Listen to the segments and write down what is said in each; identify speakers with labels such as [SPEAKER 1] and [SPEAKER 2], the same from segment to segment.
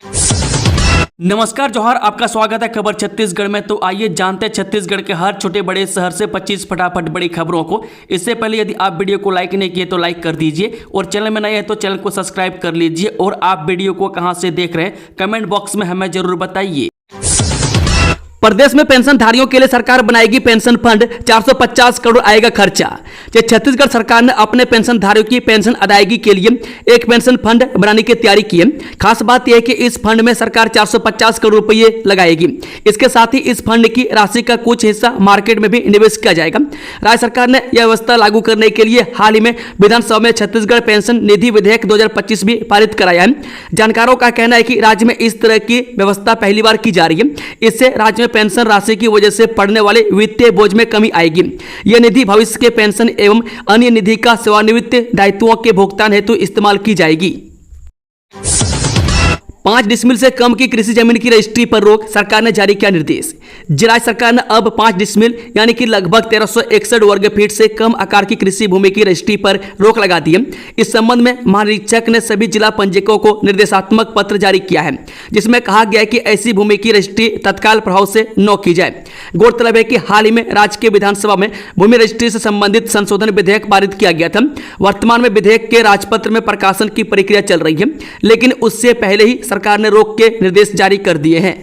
[SPEAKER 1] नमस्कार जोहार, आपका स्वागत है खबर छत्तीसगढ़ में। तो आइए जानते हैं छत्तीसगढ़ के हर छोटे बड़े शहर से 25 फटाफट बड़ी खबरों को। इससे पहले यदि आप वीडियो को लाइक नहीं किए तो लाइक कर दीजिए और चैनल में नए हैं तो चैनल को सब्सक्राइब कर लीजिए। और आप वीडियो को कहां से देख रहे हैं कमेंट बॉक्स में हमें जरूर बताइए। प्रदेश में पेंशनधारियों के लिए सरकार बनाएगी पेंशन फंड, 450 करोड़ आएगा खर्चा। छत्तीसगढ़ सरकार ने अपने पेंशनधारियों की पेंशन अदायगी के लिए एक पेंशन फंड बनाने की तैयारी की है। खास बात यह है कि इस फंड में सरकार 450 करोड़ रुपये लगाएगी। इसके साथ ही इस फंड की राशि का कुछ हिस्सा मार्केट में भी निवेश किया जाएगा। राज्य सरकार ने यह व्यवस्था लागू करने के लिए हाल ही में विधानसभा में छत्तीसगढ़ पेंशन निधि विधेयक 2025 भी पारित कराया है। जानकारों का कहना है कि राज्य में इस तरह की व्यवस्था पहली बार की जा रही है। इससे राज्य में पेंशन राशि की वजह से पड़ने वाले वित्तीय बोझ में कमी आएगी। यह निधि भविष्य के पेंशन एवं अन्य निधि का सेवानिवृत्त दायित्वों के भुगतान हेतु इस्तेमाल की जाएगी। 5 डिसमिल से कम की कृषि जमीन की रजिस्ट्री पर रोक, सरकार ने जारी किया निर्देश। राज्य सरकार ने अब 5 डिसमिल यानी कि लगभग 1361 वर्ग फीट से कम आकार की कृषि भूमि की रजिस्ट्री पर रोक लगा दी है। इस संबंध में महानिरीक्षक ने सभी जिला पंजीयकों को निर्देशात्मक पत्र जारी किया है, जिसमें कहा गया है कि ऐसी भूमि की रजिस्ट्री तत्काल प्रभाव से न की जाए। गौरतलब है कि हाल ही में राज्य के विधानसभा में भूमि रजिस्ट्री से संबंधित संशोधन विधेयक पारित किया गया था। वर्तमान में विधेयक के राजपत्र में प्रकाशन की प्रक्रिया चल रही है, लेकिन उससे पहले ही सरकार ने रोक के निर्देश जारी कर दिए हैं।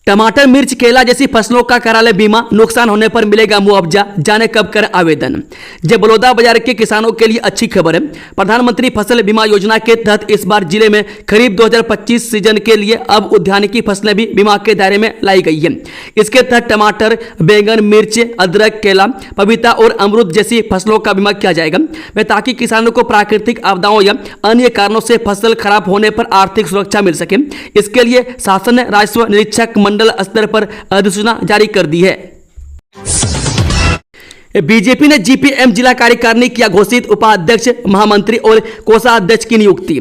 [SPEAKER 1] टमाटर, मिर्च, केला जैसी फसलों का करा ले बीमा, नुकसान होने पर मिलेगा मुआवजा, जाने कब करें आवेदन। जब बलौदा बाजार के किसानों के लिए अच्छी खबर है। प्रधानमंत्री फसल बीमा योजना के तहत इस बार जिले में खरीफ 2025 सीजन के लिए अब उद्यानिकी फसलें भी बीमा के दायरे में लाई गई है। इसके तहत टमाटर, बैंगन, मिर्च, अदरक, केला, पपीता और अमरूद जैसी फसलों का बीमा किया जाएगा, ताकि किसानों को प्राकृतिक आपदाओं या अन्य कारणों से फसल खराब होने पर आर्थिक सुरक्षा मिल सके। इसके लिए शासन ने राजस्व निरीक्षक मंडल स्तर पर अधिसूचना जारी कर दी है। बीजेपी ने जीपीएम जिला कार्यकारिणी किया घोषित, उपाध्यक्ष, महामंत्री और कोषाध्यक्ष की नियुक्ति।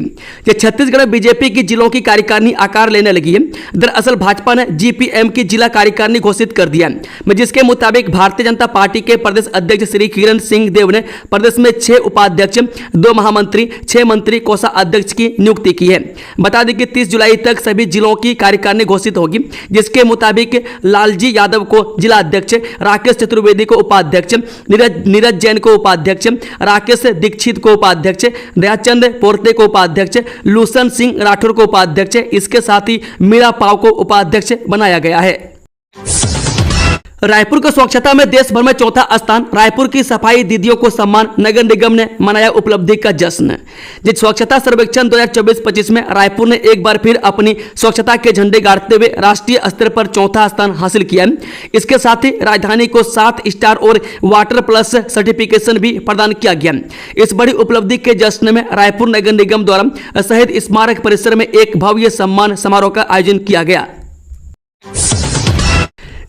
[SPEAKER 1] छत्तीसगढ़ में बीजेपी की जिलों की कार्यकारिणी आकार लेने लगी है। दरअसल भाजपा ने जीपीएम की जिला कार्यकारिणी घोषित कर दिया, जिसके मुताबिक भारतीय जनता पार्टी के प्रदेश अध्यक्ष श्री किरण सिंह देव ने प्रदेश में 6 उपाध्यक्ष, 2 महामंत्री, 6 मंत्री, कोषाध्यक्ष की नियुक्ति की है। बता दें कि 30 जुलाई तक सभी जिलों की कार्यकारिणी घोषित होगी, जिसके मुताबिक लालजी यादव को जिला अध्यक्ष, राकेश चतुर्वेदी को उपाध्यक्ष, नीरज जैन को उपाध्यक्ष, राकेश दीक्षित को उपाध्यक्ष, दयाचंद पोर्ते को उपाध्यक्ष, लूसन सिंह राठौर को उपाध्यक्ष, इसके साथ ही मीरा पाव को उपाध्यक्ष बनाया गया है। रायपुर को स्वच्छता में देश भर में 4था स्थान, रायपुर की सफाई दीदियों को सम्मान, नगर निगम ने मनाया उपलब्धि का जश्न। जिस स्वच्छता सर्वेक्षण 2024-25 में रायपुर ने एक बार फिर अपनी स्वच्छता के झंडे गाड़ते हुए राष्ट्रीय स्तर पर 4था स्थान हासिल किया। इसके साथ ही राजधानी को 7 स्टार और वाटर प्लस सर्टिफिकेशन भी प्रदान किया गया। इस बड़ी उपलब्धि के जश्न में रायपुर नगर निगम द्वारा शहीद स्मारक परिसर में एक भव्य सम्मान समारोह का आयोजन किया गया।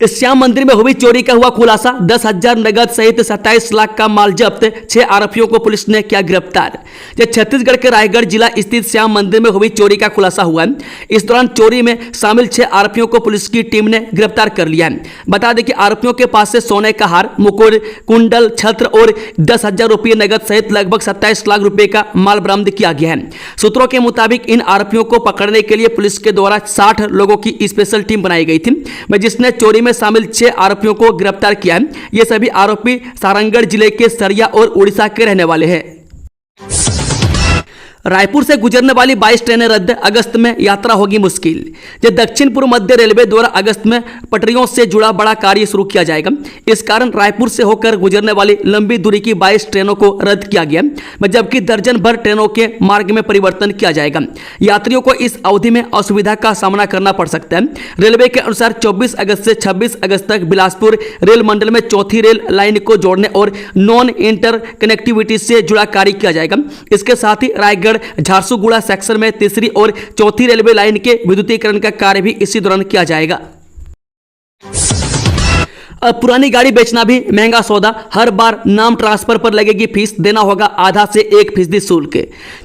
[SPEAKER 1] श्याम मंदिर में हुई चोरी का हुआ खुलासा, 10,000 नगद सहित 27 लाख का माल जब्त, 6 आरोपियों को पुलिस ने किया गिरफ्तार। छत्तीसगढ़ के रायगढ़ जिला स्थित श्याम मंदिर में हुई चोरी का खुलासा हुआ है। इस दौरान चोरी में शामिल 6 आरोपियों को पुलिस की टीम ने गिरफ्तार कर लिया है। बता दें कि आरोपियों के पास से सोने का हार, मुकुट, कुंडल, छत्र और 10,000 रुपये नगद सहित लगभग 27 लाख रुपए का माल बरामद किया गया है। सूत्रों के मुताबिक इन आरोपियों को पकड़ने के लिए पुलिस के द्वारा 60 लोगों की स्पेशल टीम बनाई गई थी, जिसने चोरी में शामिल 6 आरोपियों को गिरफ्तार किया है। ये सभी आरोपी सारंगढ़ जिले के सरिया और उड़ीसा के रहने वाले हैं। रायपुर से गुजरने वाली 22 ट्रेनें रद्द, अगस्त में यात्रा होगी मुश्किल। दक्षिण पूर्व मध्य रेलवे द्वारा अगस्त में पटरियों से जुड़ा बड़ा कार्य शुरू किया जाएगा। इस कारण रायपुर से होकर गुजरने वाली लंबी दूरी की 22 ट्रेनों को रद्द किया गया, जबकि दर्जन भर ट्रेनों के मार्ग में परिवर्तन किया जाएगा। यात्रियों को इस अवधि में असुविधा का सामना करना पड़ सकता है। रेलवे के अनुसार 24 अगस्त से 26 अगस्त तक बिलासपुर रेल मंडल में 4थी रेल लाइन को जोड़ने और नॉन इंटर कनेक्टिविटी से जुड़ा कार्य किया जाएगा। इसके साथ ही रायगढ़ झारसुगुड़ा सेक्शन में 3री और 4थी रेलवे लाइन के विद्युतीकरण का कार्य भी इसी दौरान किया जाएगा। अब पुरानी गाड़ी बेचना भी महंगा सौदा, हर बार नाम ट्रांसफर पर लगेगी फीस, देना होगा आधा से 1% शुल्क।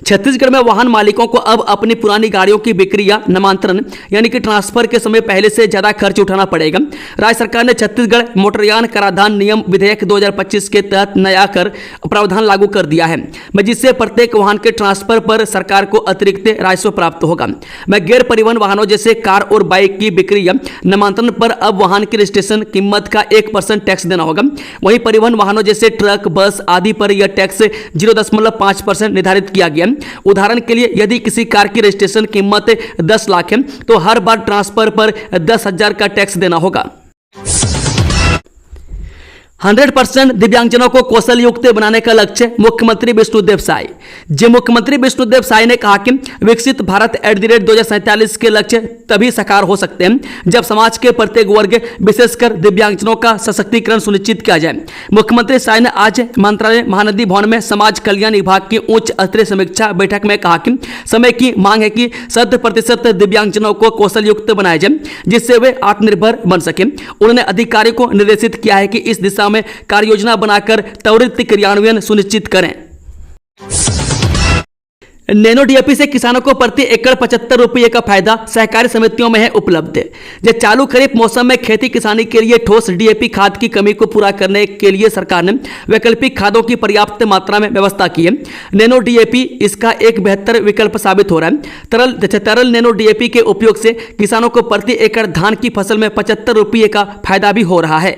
[SPEAKER 1] छत्तीसगढ़ में वाहन मालिकों को अब अपनी पुरानी गाड़ियों की बिक्री या नामांतरण यानी कि ट्रांसफर के समय पहले से ज्यादा खर्च उठाना पड़ेगा। राज्य सरकार ने छत्तीसगढ़ मोटरयान कराधान नियम विधेयक 2025 के तहत नया कर प्रावधान लागू कर दिया है, जिससे प्रत्येक वाहन के ट्रांसफर पर सरकार को अतिरिक्त राजस्व प्राप्त होगा। गैर परिवहन वाहनों जैसे कार और बाइक की बिक्री या नामांतरण पर अब वाहन की रजिस्ट्रेशन कीमत का 1% टैक्स देना होगा। वहीं परिवहन वाहनों जैसे ट्रक, बस आदि पर यह टैक्स 0.5% निर्धारित किया गया। उदाहरण के लिए यदि किसी कार की रजिस्ट्रेशन कीमत 10 लाख है तो हर बार ट्रांसफर पर 10,000 का टैक्स देना होगा। 100% दिव्यांगजनों को कौशल युक्त बनाने का लक्ष्य, मुख्यमंत्री विष्णुदेव साय। मुख्यमंत्री विष्णुदेव साय ने कहा कि विकसित भारत @ 2047 के लक्ष्य तभी साकार हो सकते हैं जब समाज के प्रत्येक वर्ग विशेषकर दिव्यांगजनों का सशक्तिकरण सुनिश्चित किया जाए। मुख्यमंत्री साय ने आज मंत्रालय महानदी भवन में समाज कल्याण विभाग की उच्च स्तरीय समीक्षा बैठक में कहा कि समय की मांग है कि 100% दिव्यांगजनों को कौशल युक्त बनाया जाए जिससे वे आत्मनिर्भर बन सके। उन्होंने अधिकारियों को निर्देशित किया है कि इस दिशा में कार्य योजना बनाकर त्वरित क्रियान्वयन सुनिश्चित करें। नैनो डीएपी से किसानों को प्रति एकड़ 75 रुपये का फायदा सहकारी समितियों में है उपलब्ध। चालू खरीफ मौसम में खेती किसानी के लिए ठोस डीएपी खाद की कमी को पूरा करने के लिए सरकार ने वैकल्पिक खादों की पर्याप्त मात्रा में व्यवस्था की है। नैनो डीएपी इसका एक बेहतर विकल्प साबित हो रहा है। तरल नैनो डीएपी के उपयोग से किसानों को प्रति एकड़ धान की फसल में 75 रुपये का फायदा भी हो रहा है।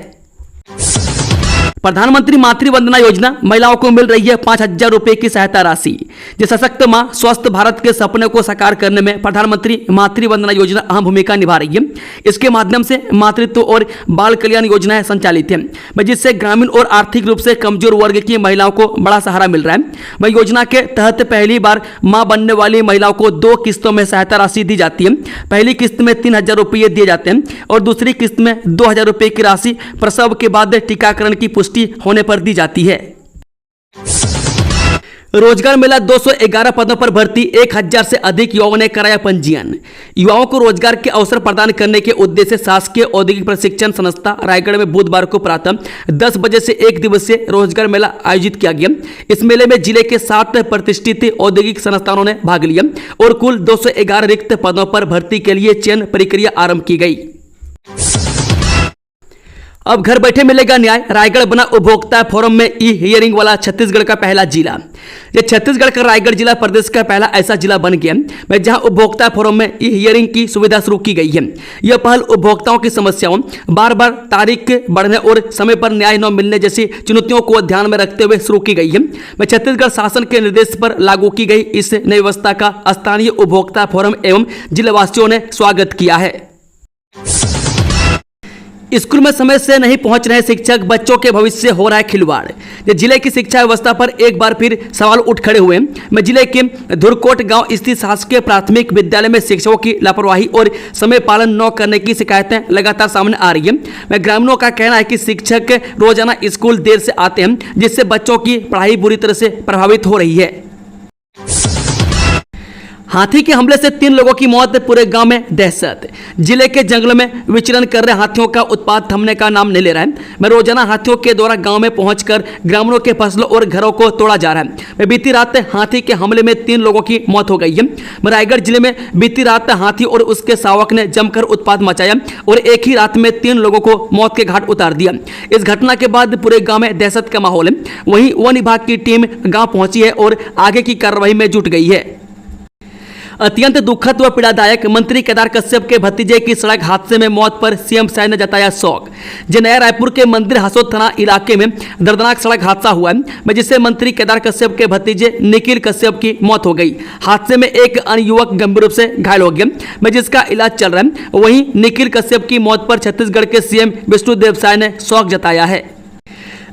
[SPEAKER 1] प्रधानमंत्री मातृ वंदना योजना, महिलाओं को मिल रही है 5,000 रुपए की सहायता राशि। सशक्त मां स्वस्थ भारत के सपने को साकार करने में प्रधानमंत्री मातृ वंदना योजना अहम भूमिका निभा रही है। इसके माध्यम से मातृत्व और बाल कल्याण योजनाएं संचालित हैं जिससे ग्रामीण और आर्थिक रूप से कमजोर वर्ग की महिलाओं को बड़ा सहारा मिल रहा है। योजना के तहत पहली बार मां बनने वाली महिलाओं को 2 किस्तों में सहायता राशि दी जाती है। पहली किस्त में 3,000 रुपये दिए जाते हैं और दूसरी किस्त में 2,000 रुपये की राशि प्रसव के बाद टीकाकरण की पुष्टि होने पर दी जाती है। रोजगार मेला 211 पदों पर भर्ती, 1,000 से अधिक युवाओं ने कराया पंजीयन। युवाओं को रोजगार के अवसर प्रदान करने के उद्देश्य से शासकीय औद्योगिक प्रशिक्षण संस्था रायगढ़ में बुधवार को प्रातः 10 बजे से 1 दिवसीय रोजगार मेला आयोजित किया गया। इस मेले में जिले के 7 प्रतिष्ठित औद्योगिक संस्थानों ने भाग लिया और कुल 211 रिक्त पदों पर भर्ती के लिए चयन प्रक्रिया आरंभ की गई। अब घर बैठे मिलेगा न्याय, रायगढ़ बना उपभोक्ता फोरम में ई हियरिंग वाला छत्तीसगढ़ का पहला जिला। छत्तीसगढ़ का रायगढ़ जिला प्रदेश का पहला ऐसा जिला बन गया जहां उपभोक्ता फोरम में ई हियरिंग की सुविधा शुरू की गई है। यह पहल उपभोक्ताओं की समस्याओं, बार बार तारीख बढ़ने और समय पर न्याय न मिलने जैसी चुनौतियों को ध्यान में रखते हुए शुरू की गई है। छत्तीसगढ़ शासन के निर्देश पर लागू की गई इस नई व्यवस्था का स्थानीय उपभोक्ता फोरम एवं जिलावासियों ने स्वागत किया है। स्कूल में समय से नहीं पहुंच रहे शिक्षक, बच्चों के भविष्य से हो रहा है खिलवाड़। जिले की शिक्षा व्यवस्था पर एक बार फिर सवाल उठ खड़े हुए। जिले के धुरकोट गांव स्थित शासकीय प्राथमिक विद्यालय में शिक्षकों की लापरवाही और समय पालन न करने की शिकायतें लगातार सामने आ रही है। ग्रामीणों का कहना है कि शिक्षक रोजाना स्कूल देर से आते हैं जिससे बच्चों की पढ़ाई बुरी तरह से प्रभावित हो रही है। हाथी के हमले से 3 लोगों की मौत, पूरे गांव में दहशत। जिले के जंगलों में विचरण कर रहे हाथियों का उत्पात थमने का नाम नहीं ले रहा है। रोजाना हाथियों के द्वारा गांव में पहुंचकर ग्रामीणों के फसलों और घरों को तोड़ा जा रहा है। बीती रात हाथी के हमले में 3 लोगों की मौत हो गई है। रायगढ़ जिले में बीती रात हाथी और उसके शावक ने जमकर उत्पात मचाया और एक ही रात में 3 लोगों को मौत के घाट उतार दिया। इस घटना के बाद पूरे गाँव में दहशत का माहौल है। वहीं वन विभाग की टीम गाँव पहुंची है और आगे की कार्रवाई में जुट गई है। अत्यंत दुखद व पीड़ादायक, मंत्री केदार कश्यप के भतीजे की सड़क हादसे में मौत पर सीएम साय ने जताया शोक। नया रायपुर के मंदिर हसोद थाना इलाके में दर्दनाक सड़क हादसा हुआ है जिससे मंत्री केदार कश्यप के भतीजे निखिल कश्यप की मौत हो गई। हादसे में एक अन्य युवक गंभीर रूप से घायल हो गया जिसका इलाज चल रहा है। वहीं निखिल कश्यप की मौत पर छत्तीसगढ़ के सीएम विष्णुदेव साय ने शोक जताया है।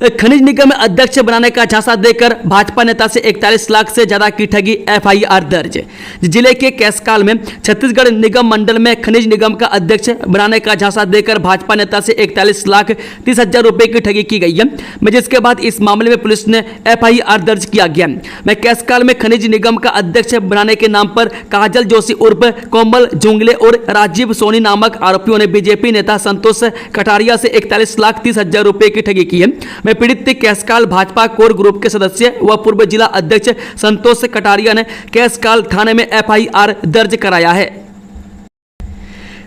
[SPEAKER 1] खनिज निगम में अध्यक्ष बनाने का झांसा देकर भाजपा नेता से 41 लाख से ज्यादा की ठगी, एफआईआर दर्ज। जिले के कैसकाल में छत्तीसगढ़ निगम मंडल में खनिज निगम का अध्यक्ष बनाने का झांसा देकर भाजपा नेता से 41 लाख 30 हजार रुपए की ठगी की गई है, जिसके बाद इस मामले में पुलिस ने एफआईआर दर्ज किया गया। मैं कैसकाल में खनिज निगम का अध्यक्ष बनाने के नाम पर काजल जोशी उर्फ कोमल जुंगले और राजीव सोनी नामक आरोपियों ने बीजेपी नेता संतोष कटारिया से 41 लाख 30 हजार रुपए की ठगी की है। में पीड़ित कैसकाल भाजपा कोर ग्रुप के सदस्य व पूर्व जिला अध्यक्ष संतोष कटारिया ने कैसकाल थाने में एफआईआर दर्ज कराया है।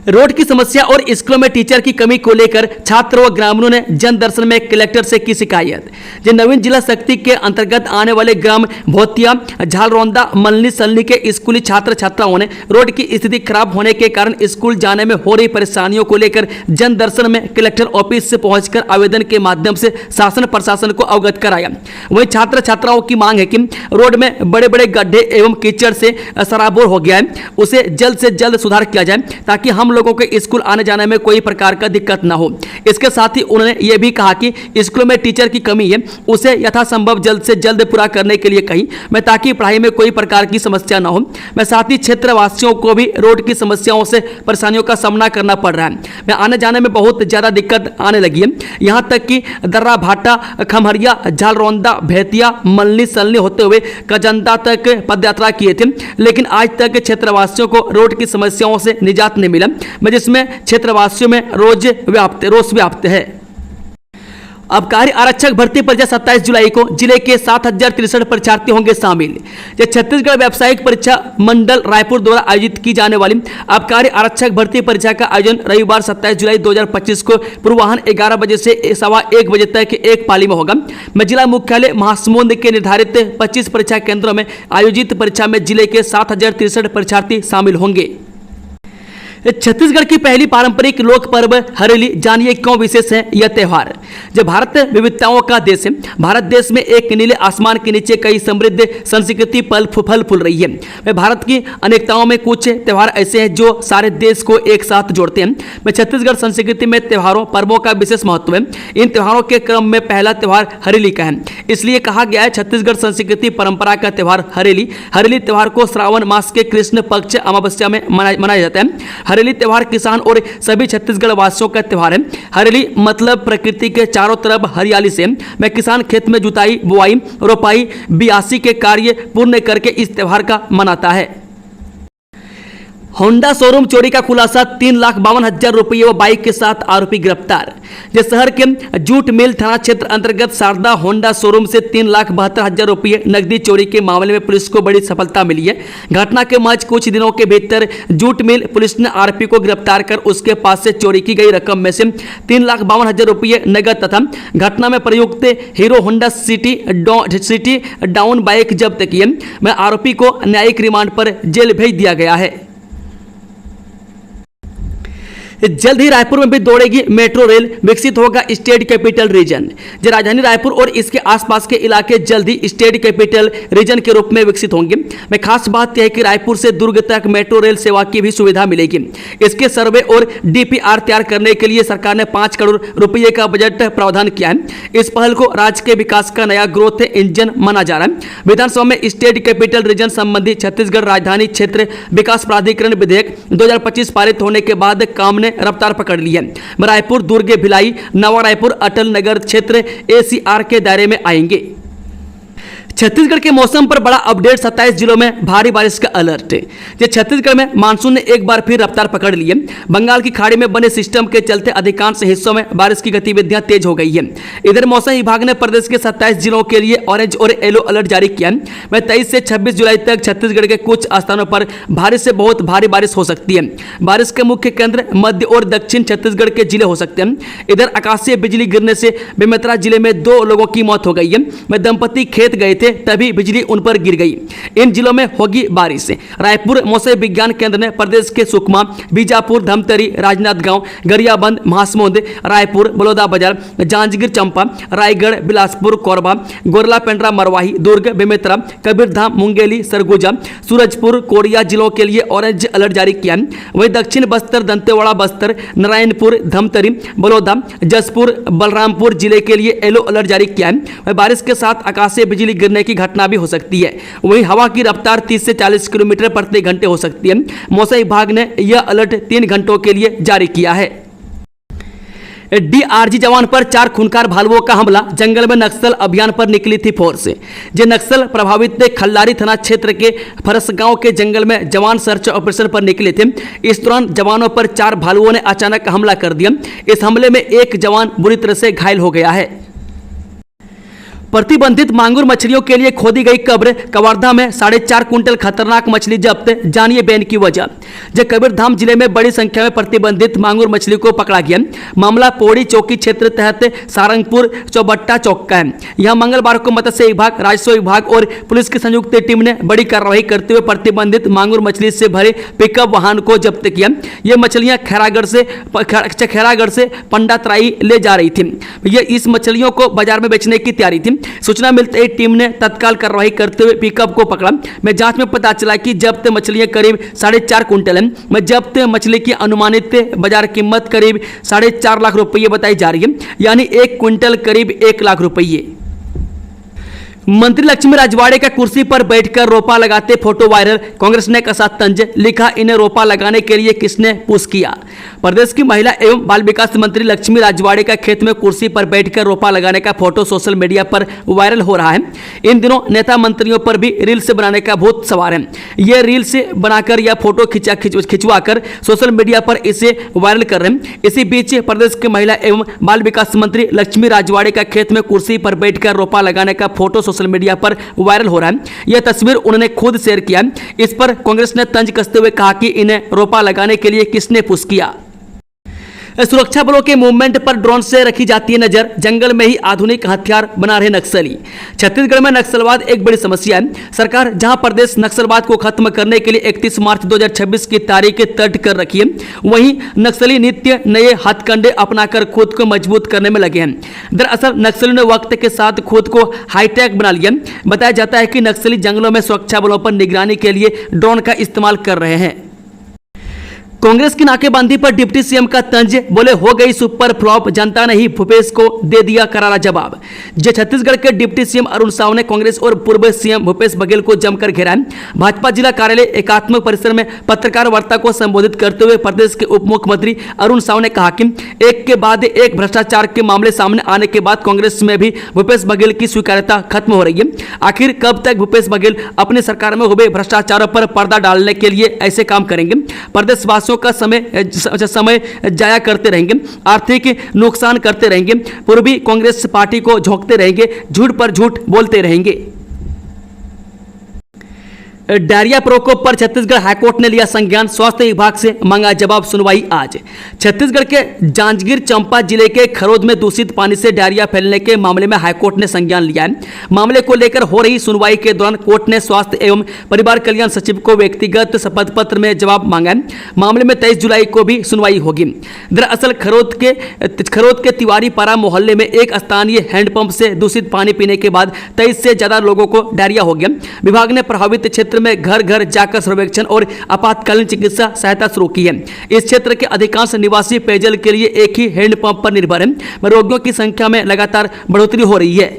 [SPEAKER 1] रोड की समस्या और स्कूलों में टीचर की कमी को लेकर छात्र व ग्रामीणों ने जन दर्शन में कलेक्टर से की शिकायत। जो नवीन जिला शक्ति के अंतर्गत आने वाले ग्राम भोतिया, झालरौंदा, मलनी सलनी के स्कूली छात्र छात्राओं ने रोड की स्थिति खराब होने के कारण स्कूल जाने में हो रही परेशानियों को लेकर जन दर्शन में कलेक्टर ऑफिस से पहुंचकर आवेदन के माध्यम से शासन प्रशासन को अवगत कराया। वहीं छात्र छात्राओं की मांग है कि रोड में बड़े बड़े गड्ढे एवं कीचड़ से सराबोर हो गया है, उसे जल्द से जल्द सुधार किया जाए ताकि हम लोगों के स्कूल आने जाने में कोई प्रकार का दिक्कत ना हो। इसके साथ ही उन्होंने यह भी कहा कि स्कूलों में टीचर की कमी है, उसे यथासंभव जल्द से जल्द पूरा करने के लिए कही मैं, ताकि पढ़ाई में कोई प्रकार की समस्या ना हो। मैं साथ ही क्षेत्रवासियों को भी रोड की समस्याओं से परेशानियों का सामना करना पड़ रहा है। मैं आने जाने में बहुत ज्यादा दिक्कत आने लगी है, यहाँ तक कि दर्रा भाटा, खमहरिया, झालरौंदा, भेतिया, मलनी सलनी होते हुए कजंदा तक पदयात्रा किए थे, लेकिन आज तक क्षेत्रवासियों को रोड की समस्याओं से निजात नहीं मिला, जिसमें क्षेत्रवासियों में रोष व्याप्त है। आबकारी आरक्षक भर्ती परीक्षा 27 जुलाई को जिले के 7063 परीक्षार्थी होंगे शामिल। यह छत्तीसगढ़ व्यावसायिक परीक्षा मंडल रायपुर द्वारा आयोजित की जाने वाली आबकारी आरक्षक भर्ती परीक्षा का आयोजन रविवार 27 जुलाई 2025 को पूर्वाह्न 11 बजे से 1:15 बजे तक एक पाली में होगा। जिला मुख्यालय महासमुंद के निर्धारित 25 परीक्षा केंद्रों में आयोजित परीक्षा में जिले के 7063 परीक्षार्थी शामिल होंगे। छत्तीसगढ़ की पहली पारंपरिक लोक पर्व हरेली, जानिए क्यों विशेष है यह त्योहार। जब भारत विविधताओं का देश है, भारत देश में एक नीले आसमान के नीचे कई समृद्ध संस्कृति फल फूल रही है। भारत की अनेकताओं में कुछ त्योहार ऐसे हैं जो सारे देश को एक साथ जोड़ते हैं। छत्तीसगढ़ संस्कृति में त्योहारों पर्वों का विशेष महत्व है। इन त्योहारों के क्रम में पहला त्योहार हरेली का है, इसलिए कहा गया है छत्तीसगढ़ संस्कृति परंपरा का त्योहार हरेली। हरेली त्योहार को श्रावण मास के कृष्ण पक्ष अमावस्या में मनाया जाता है। हरेली त्योहार किसान और सभी छत्तीसगढ़ वासियों का त्योहार है। हरेली मतलब प्रकृति के चारों तरफ हरियाली से मैं किसान खेत में जुताई, बुआई, रोपाई, बियासी के कार्य पूर्ण करके इस त्योहार का मनाता है। होंडा शोरूम चोरी का खुलासा, 3,52,000 रुपये व बाइक के साथ आरोपी गिरफ्तार। जिस शहर के जूट मिल थाना क्षेत्र अंतर्गत शारदा होंडा शोरूम से 3,72,000 रुपये नकदी चोरी के मामले में पुलिस को बड़ी सफलता मिली है। घटना के महज कुछ दिनों के भीतर जूट मिल पुलिस ने आरोपी को गिरफ्तार कर उसके पास से चोरी की गई रकम में से 3,52,000 रुपये नगद तथा घटना में प्रयुक्त hero Honda city down bike जब्त की है। मैं आरोपी को न्यायिक रिमांड पर जेल भेज दिया गया है। जल्द ही रायपुर में भी दौड़ेगी मेट्रो रेल, विकसित होगा स्टेट कैपिटल रीजन। जो राजधानी रायपुर और इसके आसपास के इलाके जल्द ही स्टेट कैपिटल रीजन के रूप में विकसित होंगे। में खास बात यह है कि रायपुर से दुर्ग तक मेट्रो रेल सेवा की भी सुविधा मिलेगी। इसके सर्वे और डीपीआर तैयार करने के लिए सरकार ने 5 करोड़ रुपये का बजट प्रावधान किया है। इस पहल को राज्य के विकास का नया ग्रोथ इंजन माना जा रहा है। विधानसभा में स्टेट कैपिटल रीजन संबंधी छत्तीसगढ़ राजधानी क्षेत्र विकास प्राधिकरण विधेयक 2025 पारित होने के बाद काम ने रफ्तार पकड़ ली है। रायपुर, दुर्ग, भिलाई, नवा रायपुर, अटल नगर क्षेत्र एसीआर के दायरे में आएंगे। छत्तीसगढ़ के मौसम पर बड़ा अपडेट, 27 जिलों में भारी बारिश का अलर्ट। ये छत्तीसगढ़ में मानसून ने एक बार फिर रफ्तार पकड़ ली है। बंगाल की खाड़ी में बने सिस्टम के चलते अधिकांश हिस्सों में बारिश की गतिविधियां तेज हो गई है। इधर मौसम विभाग ने प्रदेश के 27 जिलों के लिए ऑरेंज और येलो अलर्ट जारी किया है। 23 से 26 जुलाई तक छत्तीसगढ़ के कुछ स्थानों पर भारी से बहुत भारी बारिश हो सकती है। बारिश के मुख्य केंद्र मध्य और दक्षिण छत्तीसगढ़ के जिले हो सकते हैं। इधर आकाशीय बिजली गिरने से बेमेतरा जिले में 2 लोगों की मौत हो गई है। दंपति खेत गए थे निकले तभी बिजली उन पर गिर गई। इन जिलों में होगी बारिश। रायपुर मौसम विज्ञान केंद्र ने प्रदेश के सुकमा, बीजापुर, धमतरी, राजनांदगांव, गरियाबंद, महासमुंद, रायपुर, बलौदाबाजार, जांजगीर चांपा, रायगढ़, बिलासपुर, कोरबा, गोरला, पेंड्रा, मरवाही, दुर्ग, बेमेतरा, कबीरधाम, मुंगेली, सरगुजा, सूरजपुर, कोरिया जिलों के लिए ऑरेंज अलर्ट जारी किया है। वहीं दक्षिण बस्तर, दंतेवाड़ा, बस्तर, नारायणपुर, धमतरी, बलौदा, जसपुर, बलरामपुर जिले के लिए येलो अलर्ट जारी किया है। बारिश के साथ आकाशीय बिजली गिरने की घटना भी हो सकती है। वहीं हवा की रफ्तार 30 से 40 किलोमीटर प्रति घंटे हो सकती है। मौसम विभाग ने यह अलर्ट 3 घंटों के लिए जारी किया है। डीआरजी जवान पर 4 खूंखार भालुओं का हमला। जंगल में नक्सल अभियान पर निकली थी फोर्स। जो नक्सल प्रभावित खल्लारी थाना क्षेत्र के फरसगांव के जंगल में जवान सर्च ऑपरेशन पर निकले थे। इस दौरान जवानों पर 4 भालुओं ने अचानक हमला कर दिया। इस हमले में एक जवान बुरी तरह से घायल हो गया है। प्रतिबंधित मांगुर मछलियों के लिए खोदी गई कब्र। कवर्धा में 4.5 कुंटल खतरनाक मछली जब्त। जानिए बैन की वजह। जब कबीरधाम जिले में बड़ी संख्या में प्रतिबंधित मांगुर मछली को पकड़ा गया। मामला पौड़ी चौकी क्षेत्र तहत सारंगपुर चौबट्टा चौक का है। यहां मंगलवार को मत्स्य विभाग, राजस्व विभाग और पुलिस की संयुक्त टीम ने बड़ी कार्रवाई करते हुए प्रतिबंधित मांगुर मछली से भरे पिकअप वाहन को जब्त किया। ये मछलियां खैरागढ़ से पंडातराई ले जा रही थी। ये इस मछलियों को बाजार में बेचने की तैयारी थी। सूचना मिलते ही टीम ने तत्काल कार्रवाई करते हुए पिकअप को पकड़ा। में जांच में पता चला कि जब्त मछलियां करीब 4.5 कुंटल हैं। में जब्त मछली की अनुमानित बाजार कीमत करीब 4.5 लाख रुपये बताई जा रही है, यानी 1 कुंटल करीब 1 लाख रुपये। मंत्री लक्ष्मी राजवाड़े का कुर्सी पर बैठकर रोपा लगाते फोटो वायरल। कांग्रेस ने कसा तंज, लिखा इन्हें रोपा लगाने के लिए किसने पुश किया। प्रदेश की महिला एवं बाल विकास मंत्री लक्ष्मी राजवाड़े का खेत में कुर्सी पर बैठकर रोपा लगाने का फोटो सोशल मीडिया पर वायरल हो रहा है। इन दिनों नेता मंत्रियों पर भी रील्स बनाने का भूत सवार है। ये रील्स बनाकर या फोटो खिंचवाकर सोशल मीडिया पर इसे वायरल कर रहे हैं। इसी बीच प्रदेश के महिला एवं बाल विकास मंत्री लक्ष्मी राजवाड़े का खेत में कुर्सी पर बैठकर रोपा लगाने का फोटो सोशल मीडिया पर वायरल हो रहा है। यह तस्वीर उन्होंने खुद शेयर किया। इस पर कांग्रेस ने तंज कसते हुए कहा कि इन्हें रोपा लगाने के लिए किसने पुश किया। सुरक्षा बलों के मूवमेंट पर ड्रोन से रखी जाती है नजर। जंगल में ही आधुनिक हथियार बना रहे नक्सली। छत्तीसगढ़ में नक्सलवाद एक बड़ी समस्या है। सरकार जहां प्रदेश नक्सलवाद को खत्म करने के लिए 31 मार्च 2026 की तारीख तय कर रखी है, वहीं नक्सली नित्य नए हथकंडे अपनाकर खुद को मजबूत करने में लगे हैं। दरअसल नक्सलियों ने वक्त के साथ खुद को हाईटेक बना लिया। बताया जाता है कि नक्सली जंगलों में सुरक्षा बलों पर निगरानी के लिए ड्रोन का इस्तेमाल कर रहे हैं। कांग्रेस की नाकेबंदी पर डिप्टी सीएम का तंज, बोले हो गई सुपर फ्लॉप, जनता ने ही भूपेश को दे दिया करारा जवाब। जो छत्तीसगढ़ के डिप्टी सीएम अरुण साव ने कांग्रेस और पूर्व सीएम भूपेश बघेल को जमकर घेरा है। भाजपा जिला कार्यालय एकात्मक परिसर में पत्रकार वार्ता को संबोधित करते हुए प्रदेश के उप मुख्यमंत्री अरुण साव ने कहा कि एक के बाद एक भ्रष्टाचार के मामले सामने आने के बाद कांग्रेस में भी भूपेश बघेल की स्वीकार्यता खत्म हो रही है। आखिर कब तक भूपेश बघेल अपनी सरकार में हुए भ्रष्टाचारों पर पर्दा डालने के लिए ऐसे काम करेंगे। प्रदेशवासियों का समय जाया करते रहेंगे, आर्थिक नुकसान करते रहेंगे, पूर्वी कांग्रेस पार्टी को झोंकते रहेंगे, झूठ पर झूठ बोलते रहेंगे। डायरिया प्रकोप पर छत्तीसगढ़ हाईकोर्ट ने लिया संज्ञान। स्वास्थ्य विभाग से मांगा जवाब। सुनवाई आज। छत्तीसगढ़ के जांजगीर चांपा जिले के खरोद में दूषित पानी से डायरिया फैलने के मामले में हाईकोर्ट ने संज्ञान लिया है। मामले को लेकर हो रही सुनवाई के दौरान कोर्ट ने स्वास्थ्य एवं परिवार कल्याण सचिव को व्यक्तिगत शपथ पत्र में जवाब मांगा है। मामले में 23 जुलाई को भी सुनवाई होगी। दरअसल खरोद के तिवारी पारा मोहल्ले में एक स्थानीय हैंडपंप से दूषित पानी पीने के बाद 23 से ज्यादा लोगों को डायरिया हो गया। विभाग ने प्रभावित क्षेत्र में घर घर जाकर सर्वेक्षण और आपातकालीन चिकित्सा सहायता शुरू की है। इस क्षेत्र के अधिकांश निवासी पेयजल के लिए एक ही हैंडपंप पर निर्भर हैं। रोगियों की संख्या में लगातार बढ़ोतरी हो रही है।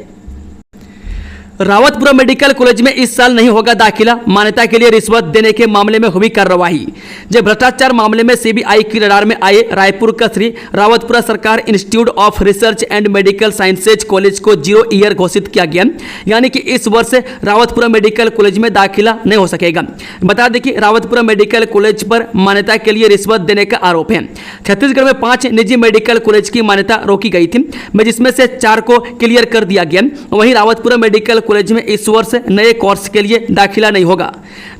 [SPEAKER 1] रावतपुरा मेडिकल कॉलेज में इस साल नहीं होगा दाखिला। मान्यता के लिए रिश्वत देने के मामले में हुई कार्रवाई। जब भ्रष्टाचार मामले में सीबीआई की रडार में आए रायपुर का श्री रावतपुरा सरकार institute of research and medical sciences college को 0 ईयर घोषित किया गया, यानी कि इस वर्ष रावतपुरा मेडिकल कॉलेज में दाखिला नहीं हो सकेगा। बता दें कि रावतपुरा मेडिकल कॉलेज पर मान्यता के लिए रिश्वत देने का आरोप है। छत्तीसगढ़ में 5 निजी मेडिकल कॉलेज की मान्यता रोकी गई थी, जिसमें से 4 को क्लियर कर दिया गया। वहीं रावतपुरा मेडिकल कॉलेज में इस वर्ष नए कोर्स के लिए दाखिला नहीं होगा।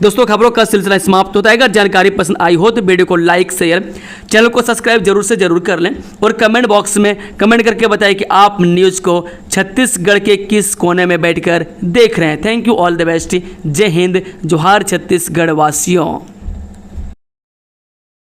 [SPEAKER 1] दोस्तों खबरों का सिलसिला समाप्त होता है। अगर जानकारी पसंद आई हो तो वीडियो को लाइक शेयर, चैनल को सब्सक्राइब जरूर से जरूर कर लें और कमेंट बॉक्स में कमेंट करके बताएं कि आप न्यूज़ को छत्तीसगढ़ के किस कोने में बैठकर देख रहे हैं। Thank you, all the best, जय हिंद, जोहार छत्तीसगढ़ वासियों।